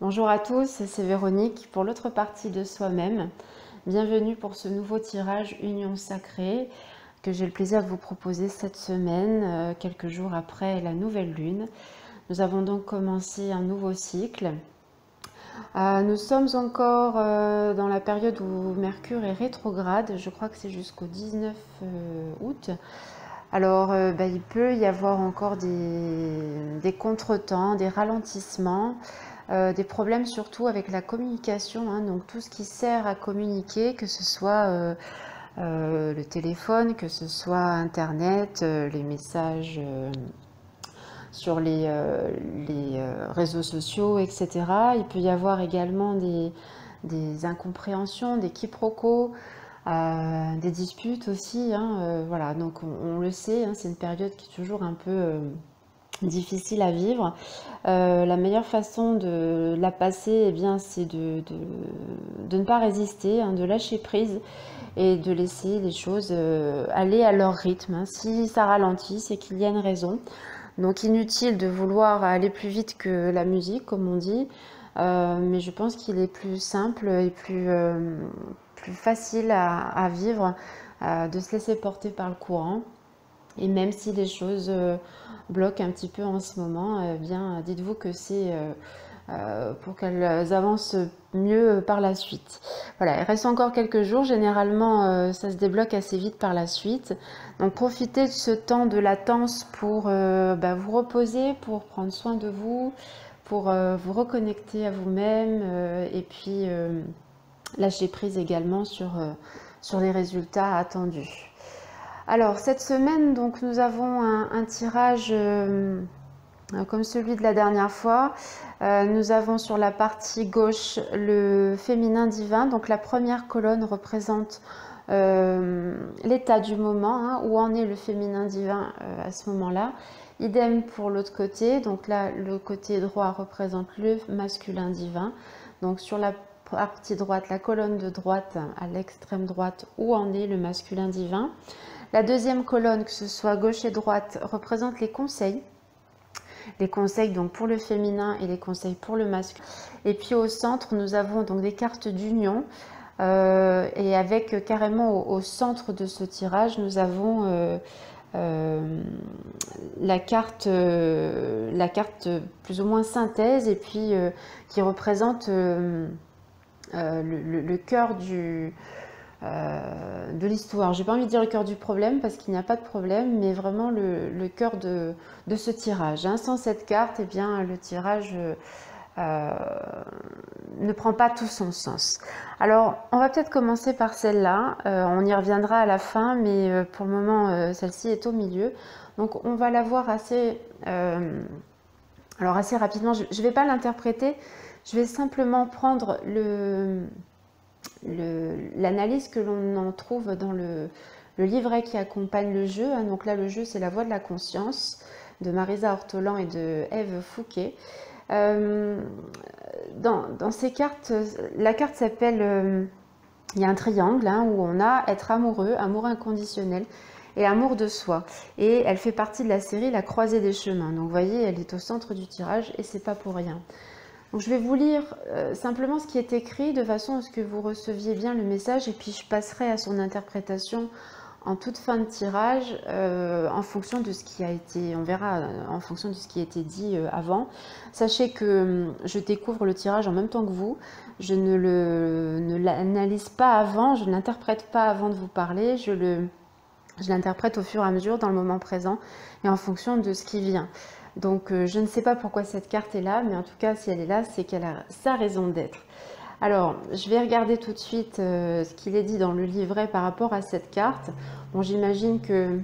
Bonjour à tous, c'est Véronique pour l'autre partie de Soi-même. Bienvenue pour ce nouveau tirage Union Sacrée que j'ai le plaisir de vous proposer cette semaine, quelques jours après la nouvelle lune. Nous avons donc commencé un nouveau cycle. Nous sommes encore dans la période où Mercure est rétrograde, je crois que c'est jusqu'au 19 août. Alors, il peut y avoir encore des contretemps, des ralentissements, des problèmes surtout avec la communication, hein, donc tout ce qui sert à communiquer, que ce soit le téléphone, que ce soit Internet, les messages sur les réseaux sociaux, etc. Il peut y avoir également des incompréhensions, des quiproquos, des disputes aussi, hein, voilà, donc on le sait, hein, c'est une période qui est toujours un peu difficile à vivre. La meilleure façon de la passer, eh bien, c'est de ne pas résister, hein, de lâcher prise et de laisser les choses aller à leur rythme, hein. Si ça ralentit, c'est qu'il y a une raison. Donc inutile de vouloir aller plus vite que la musique, comme on dit, mais je pense qu'il est plus simple et plus facile à vivre, de se laisser porter par le courant. Et même si les choses bloquent un petit peu en ce moment, eh bien, dites-vous que c'est pour qu'elles avancent mieux par la suite. Voilà, il reste encore quelques jours. Généralement, ça se débloque assez vite par la suite. Donc, profitez de ce temps de latence pour vous reposer, pour prendre soin de vous, pour vous reconnecter à vous-même et puis lâcher prise également sur les résultats attendus. Alors, cette semaine, donc, nous avons un tirage comme celui de la dernière fois. Nous avons sur la partie gauche le féminin divin. Donc, la première colonne représente l'état du moment, hein, où en est le féminin divin à ce moment-là. Idem pour l'autre côté. Donc là, le côté droit représente le masculin divin. Donc, sur la partie droite, la colonne de droite, à l'extrême droite, où en est le masculin divin. La deuxième colonne, que ce soit gauche et droite, représente les conseils. Les conseils donc pour le féminin et les conseils pour le masculin. Et puis au centre, nous avons donc des cartes d'union. Et avec carrément au centre de ce tirage, nous avons la carte plus ou moins synthèse et puis qui représente le cœur de l'histoire. J'ai pas envie de dire le cœur du problème parce qu'il n'y a pas de problème, mais vraiment le cœur de ce tirage, hein. Sans cette carte, eh bien, le tirage ne prend pas tout son sens. Alors, on va peut-être commencer par celle-là. On y reviendra à la fin, mais pour le moment, celle-ci est au milieu. Donc, on va la voir assez rapidement. Je ne vais pas l'interpréter. Je vais simplement prendre l'analyse que l'on en trouve dans le livret qui accompagne le jeu. Donc là, le jeu, c'est La Voix de la Conscience de Marisa Ortolan et de Ève Fouquet. Dans ces cartes, la carte s'appelle, il y a un triangle, hein, où on a être amoureux, amour inconditionnel et amour de soi. Et elle fait partie de la série La Croisée des Chemins. Donc vous voyez, elle est au centre du tirage et c'est pas pour rien. Donc je vais vous lire simplement ce qui est écrit de façon à ce que vous receviez bien le message et puis je passerai à son interprétation en toute fin de tirage en fonction de ce qui a été, on verra en fonction de ce qui a été dit avant. Sachez que je découvre le tirage en même temps que vous, je ne l'analyse pas avant, je ne l'interprète pas avant de vous parler, je l'interprète au fur et à mesure dans le moment présent et en fonction de ce qui vient. Donc je ne sais pas pourquoi cette carte est là, mais en tout cas si elle est là, c'est qu'elle a sa raison d'être. Alors je vais regarder tout de suite ce qu'il est dit dans le livret par rapport à cette carte. Bon, j'imagine que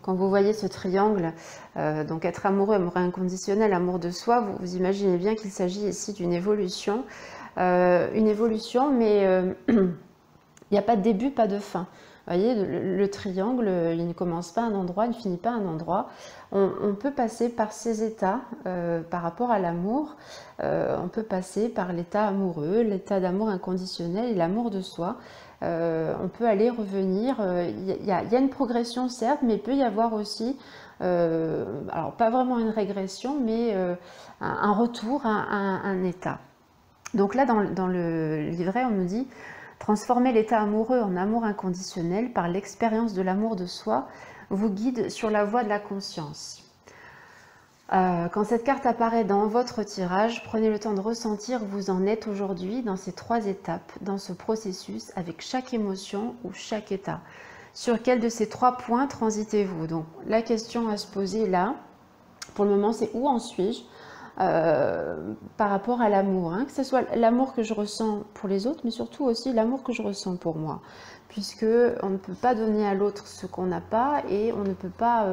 quand vous voyez ce triangle, donc être amoureux, amour inconditionnel, amour de soi, vous imaginez bien qu'il s'agit ici d'une évolution. Mais il n'y a pas de début, pas de fin. Vous voyez, le triangle, il ne commence pas à un endroit, il ne finit pas à un endroit. On peut passer par ces états par rapport à l'amour. On peut passer par l'état amoureux, l'état d'amour inconditionnel et l'amour de soi. On peut aller revenir. Il y a une progression, certes, mais il peut y avoir aussi, alors pas vraiment une régression, mais un retour à un état. Donc là, dans le livret, on nous dit « Transformer l'état amoureux en amour inconditionnel par l'expérience de l'amour de soi vous guide sur la voie de la conscience. » Quand cette carte apparaît dans votre tirage, prenez le temps de ressentir où vous en êtes aujourd'hui dans ces 3 étapes, dans ce processus, avec chaque émotion ou chaque état. Sur quel de ces 3 points transitez-vous? Donc la question à se poser là, pour le moment, c'est où en suis-je par rapport à l'amour, hein, que ce soit l'amour que je ressens pour les autres, mais surtout aussi l'amour que je ressens pour moi, puisque on ne peut pas donner à l'autre ce qu'on n'a pas et on ne peut pas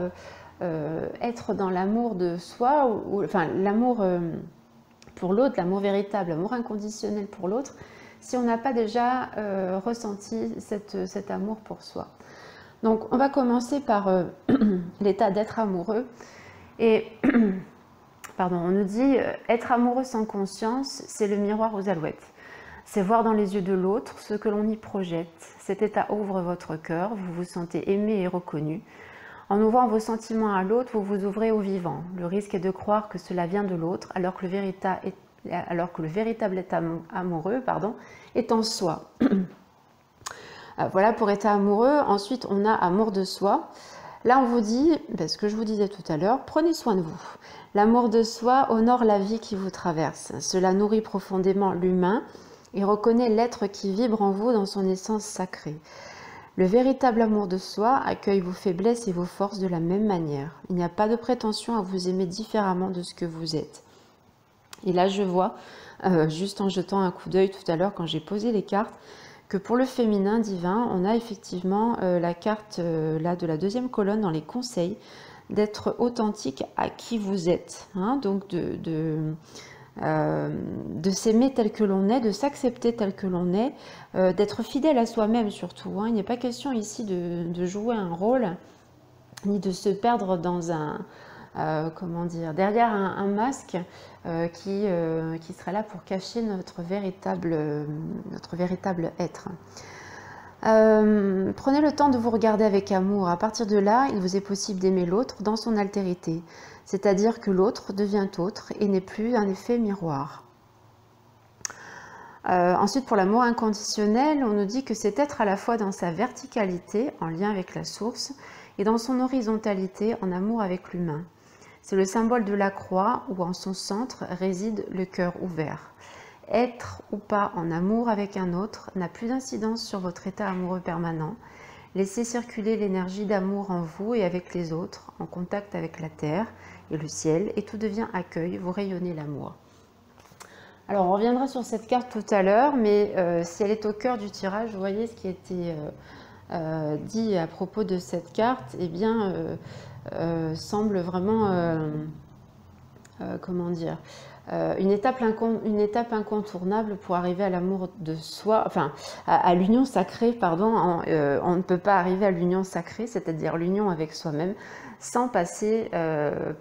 être dans l'amour de soi, enfin l'amour pour l'autre, l'amour véritable, l'amour inconditionnel pour l'autre, si on n'a pas déjà ressenti cet amour pour soi. Donc on va commencer par l'état d'être amoureux. Et pardon, on nous dit être amoureux sans conscience, c'est le miroir aux alouettes. C'est voir dans les yeux de l'autre ce que l'on y projette. Cet état ouvre votre cœur, vous vous sentez aimé et reconnu. En ouvrant vos sentiments à l'autre, vous vous ouvrez au vivant. Le risque est de croire que cela vient de l'autre, alors que le véritable état amoureux est en soi. Voilà pour état amoureux. Ensuite, on a amour de soi. Là, on vous dit, ce que je vous disais tout à l'heure, prenez soin de vous. L'amour de soi honore la vie qui vous traverse. Cela nourrit profondément l'humain et reconnaît l'être qui vibre en vous dans son essence sacrée. Le véritable amour de soi accueille vos faiblesses et vos forces de la même manière. Il n'y a pas de prétention à vous aimer différemment de ce que vous êtes. Et là, je vois, juste en jetant un coup d'œil tout à l'heure quand j'ai posé les cartes, que pour le féminin divin, on a effectivement la carte là, de la 2e colonne dans les conseils, d'être authentique à qui vous êtes. Hein, donc de s'aimer tel que l'on est, de s'accepter tel que l'on est, d'être fidèle à soi-même surtout. Hein. Il n'est pas question ici de jouer un rôle, ni de se perdre dans un, comment dire, derrière un masque qui serait là pour cacher notre véritable être. Prenez le temps de vous regarder avec amour. À partir de là, il vous est possible d'aimer l'autre dans son altérité. C'est-à-dire que l'autre devient autre et n'est plus un effet miroir. Ensuite, pour l'amour inconditionnel, on nous dit que c'est être à la fois dans sa verticalité, en lien avec la source, et dans son horizontalité, en amour avec l'humain. C'est le symbole de la croix où en son centre réside le cœur ouvert. Être ou pas en amour avec un autre n'a plus d'incidence sur votre état amoureux permanent. Laissez circuler l'énergie d'amour en vous et avec les autres, en contact avec la terre et le ciel, et tout devient accueil, vous rayonnez l'amour. Alors on reviendra sur cette carte tout à l'heure, mais si elle est au cœur du tirage, vous voyez ce qui a été dit à propos de cette carte, eh bien, semble vraiment, comment dire, une étape incontournable pour arriver à l'amour de soi, enfin à l'union sacrée, pardon. On ne peut pas arriver à l'union sacrée, c'est-à-dire l'union avec soi-même, sans passer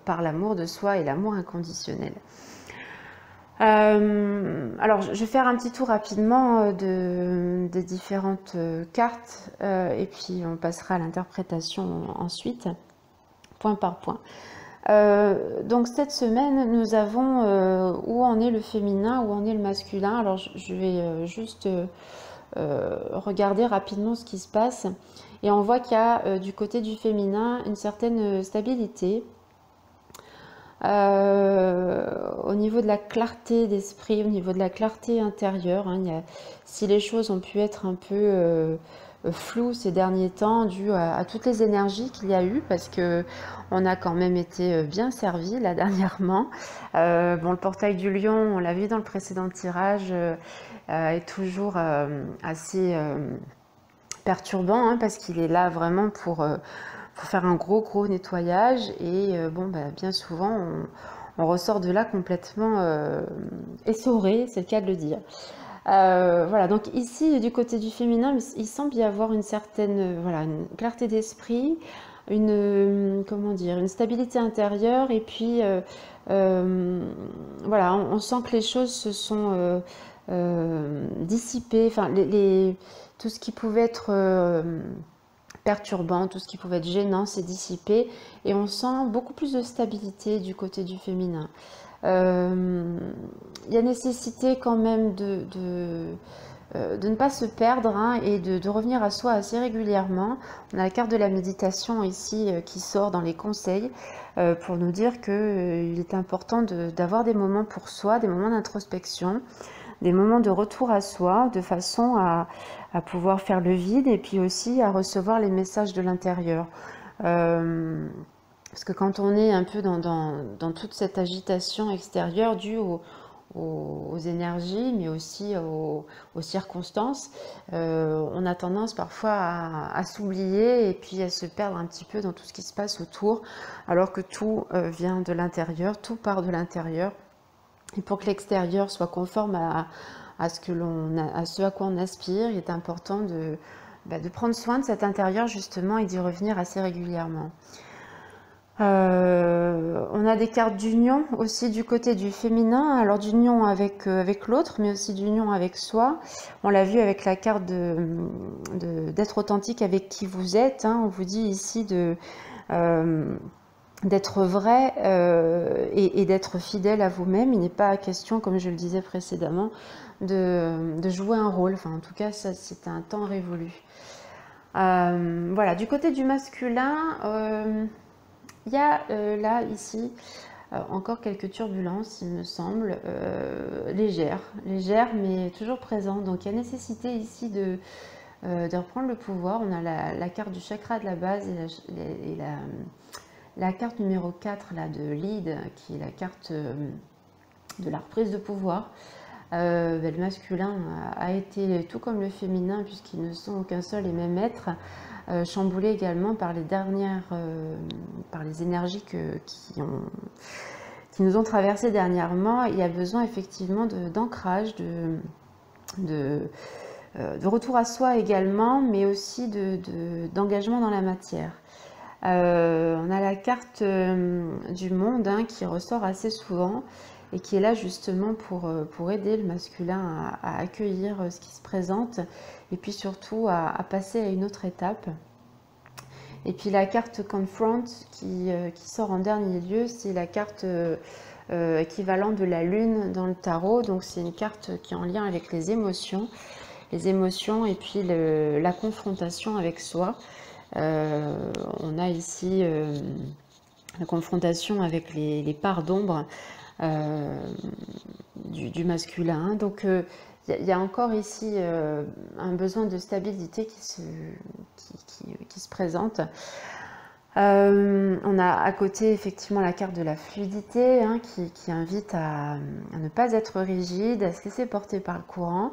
par l'amour de soi et l'amour inconditionnel. Alors, je vais faire un petit tour rapidement des différentes cartes et puis on passera à l'interprétation ensuite, point par point. Donc cette semaine, nous avons où en est le féminin, où en est le masculin. Alors, je vais juste regarder rapidement ce qui se passe. Et on voit qu'il y a du côté du féminin une certaine stabilité. Au niveau de la clarté d'esprit, au niveau de la clarté intérieure, hein, si les choses ont pu être un peu floues ces derniers temps, dû à toutes les énergies qu'il y a eu, parce que on a quand même été bien servi là dernièrement. Bon, le portail du lion, on l'a vu dans le précédent tirage, est toujours assez perturbant, hein, parce qu'il est là vraiment pour faire un gros nettoyage et bien souvent on ressort de là complètement essoré, c'est le cas de le dire. Voilà, donc ici du côté du féminin, il semble y avoir une certaine une clarté d'esprit, une stabilité intérieure, et puis voilà, on sent que les choses se sont dissipées, enfin tout ce qui pouvait être perturbant, tout ce qui pouvait être gênant s'est dissipé et on sent beaucoup plus de stabilité du côté du féminin. Il y a nécessité quand même de ne pas se perdre, hein, et de revenir à soi assez régulièrement. On a la carte de la méditation ici qui sort dans les conseils pour nous dire qu'il est important d'avoir des moments pour soi, des moments d'introspection, des moments de retour à soi, de façon à pouvoir faire le vide et puis aussi à recevoir les messages de l'intérieur. Parce que quand on est un peu dans toute cette agitation extérieure due aux énergies, mais aussi aux circonstances, on a tendance parfois à s'oublier et puis à se perdre un petit peu dans tout ce qui se passe autour, alors que tout vient de l'intérieur, tout part de l'intérieur. Et pour que l'extérieur soit conforme à ce à quoi on aspire, il est important de prendre soin de cet intérieur justement et d'y revenir assez régulièrement. On a des cartes d'union aussi du côté du féminin, alors d'union avec l'autre, mais aussi d'union avec soi. On l'a vu avec la carte d'être authentique avec qui vous êtes, hein. On vous dit ici d'être vrai et d'être fidèle à vous-même. Il n'est pas question, comme je le disais précédemment, de jouer un rôle. Enfin, en tout cas, ça, c'est un temps révolu. Voilà, du côté du masculin, il y a là, ici, encore quelques turbulences, il me semble, légères, mais toujours présentes. Donc, il y a nécessité ici de reprendre le pouvoir. On a la carte du chakra de la base et la carte numéro 4 là, de lead, qui est la carte de la reprise de pouvoir. Le masculin a été, tout comme le féminin, puisqu'ils ne sont qu'un seul et même être, chamboulé également par les par les énergies qui nous ont traversées dernièrement. Il y a besoin effectivement d'ancrage, de retour à soi également, mais aussi d'engagement dans la matière. On a la carte du monde, hein, qui ressort assez souvent et qui est là justement pour aider le masculin à accueillir ce qui se présente et puis surtout à passer à une autre étape. Et puis la carte Confront qui sort en dernier lieu, c'est la carte équivalente de la lune dans le tarot. Donc c'est une carte qui est en lien avec les émotions et puis la confrontation avec soi. On a ici la confrontation avec les parts d'ombre du masculin. Donc il y a encore ici un besoin de stabilité qui se présente. On a à côté effectivement la carte de la fluidité, hein, qui invite à ne pas être rigide, à se laisser porter par le courant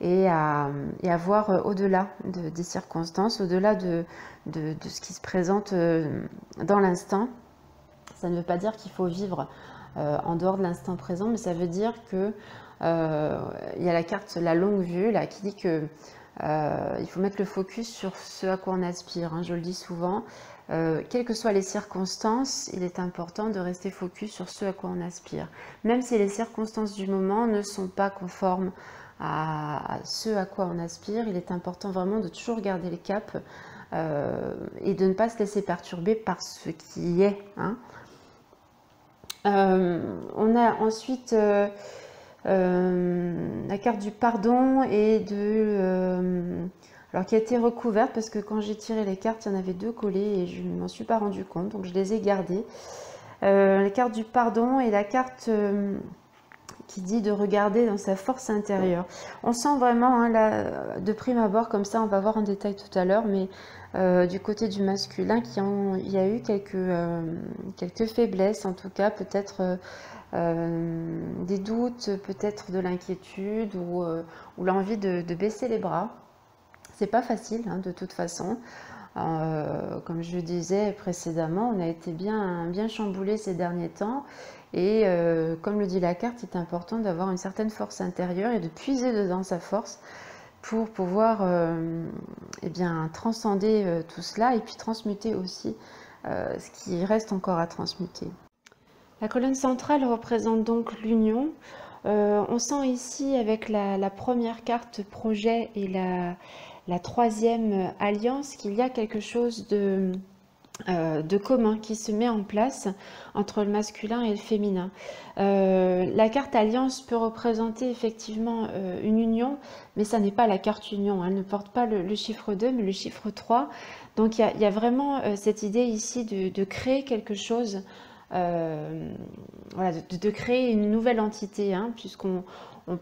et à voir au-delà des circonstances, au-delà de ce qui se présente dans l'instant. Ça ne veut pas dire qu'il faut vivre en dehors de l'instant présent, mais ça veut dire que il y a la carte la longue vue là qui dit que il faut mettre le focus sur ce à quoi on aspire, hein. Je le dis souvent, quelles que soient les circonstances, il est important de rester focus sur ce à quoi on aspire, même si les circonstances du moment ne sont pas conformes à ce à quoi on aspire. Il est important vraiment de toujours garder le cap et de ne pas se laisser perturber par ce qui est, hein. On a ensuite la carte du pardon et alors qui a été recouverte parce que quand j'ai tiré les cartes, il y en avait 2 collées et je ne m'en suis pas rendu compte, donc je les ai gardées. La carte du pardon et la carte qui dit de regarder dans sa force intérieure. On sent vraiment, hein, là, de prime abord, comme ça, on va voir en détail tout à l'heure, mais du côté du masculin, il y a eu quelques faiblesses, en tout cas, peut-être des doutes, peut-être de l'inquiétude ou l'envie de baisser les bras. C'est pas facile, hein, de toute façon. Comme je le disais précédemment, on a été bien chamboulé ces derniers temps et comme le dit la carte, c'est important d'avoir une certaine force intérieure et de puiser dedans sa force pour pouvoir eh bien, transcender tout cela et puis transmuter aussi ce qui reste encore à transmuter. La colonne centrale représente donc l'union. On sent ici avec la première carte projet et la troisième alliance qu'il y a quelque chose de commun qui se met en place entre le masculin et le féminin. La carte Alliance peut représenter effectivement une union, mais ça n'est pas la carte union. Elle ne porte pas le chiffre 2, mais le chiffre 3. Donc il y a vraiment cette idée ici de créer quelque chose, voilà, de créer une nouvelle entité, hein, puisqu'on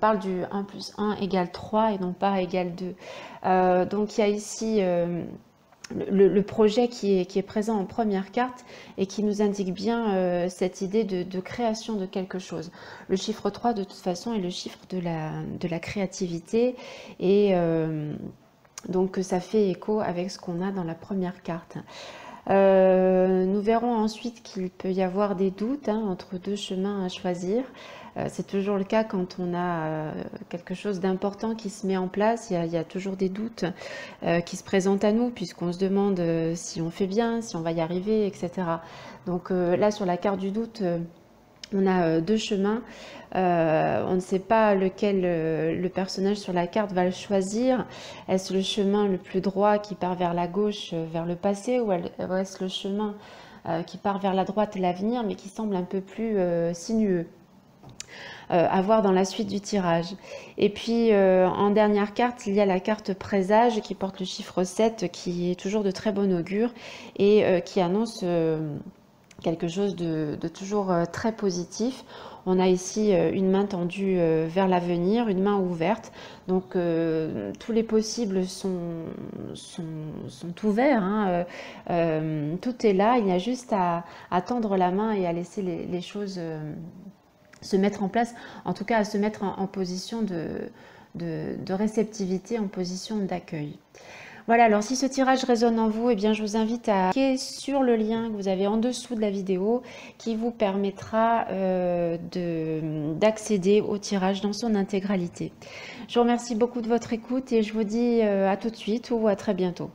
parle du 1 plus 1 égale 3 et non pas égale 2. Donc il y a ici le projet qui est présent en première carte et qui nous indique bien cette idée de création de quelque chose. Le chiffre 3 de toute façon est le chiffre de la créativité et donc ça fait écho avec ce qu'on a dans la première carte. Nous verrons ensuite qu'il peut y avoir des doutes, hein, entre deux chemins à choisir. C'est toujours le cas quand on a quelque chose d'important qui se met en place. Il y a toujours des doutes qui se présentent à nous, puisqu'on se demande si on fait bien, si on va y arriver, etc. Donc là, sur la carte du doute, on a deux chemins. On ne sait pas lequel le personnage sur la carte va le choisir. Est-ce le chemin le plus droit qui part vers la gauche, vers le passé, ou est-ce le chemin qui part vers la droite, l'avenir, mais qui semble un peu plus sinueux à voir dans la suite du tirage. Et puis en dernière carte, il y a la carte présage qui porte le chiffre 7, qui est toujours de très bon augure et qui annonce quelque chose de toujours très positif. On a ici une main tendue vers l'avenir, une main ouverte. Donc tous les possibles sont ouverts, hein. Tout est là, il y a juste à tendre la main et à laisser les choses se mettre en place, en tout cas à se mettre en position de réceptivité, en position d'accueil. Voilà, alors si ce tirage résonne en vous, eh bien, je vous invite à cliquer sur le lien que vous avez en dessous de la vidéo qui vous permettra d'accéder au tirage dans son intégralité. Je vous remercie beaucoup de votre écoute et je vous dis à tout de suite ou à très bientôt.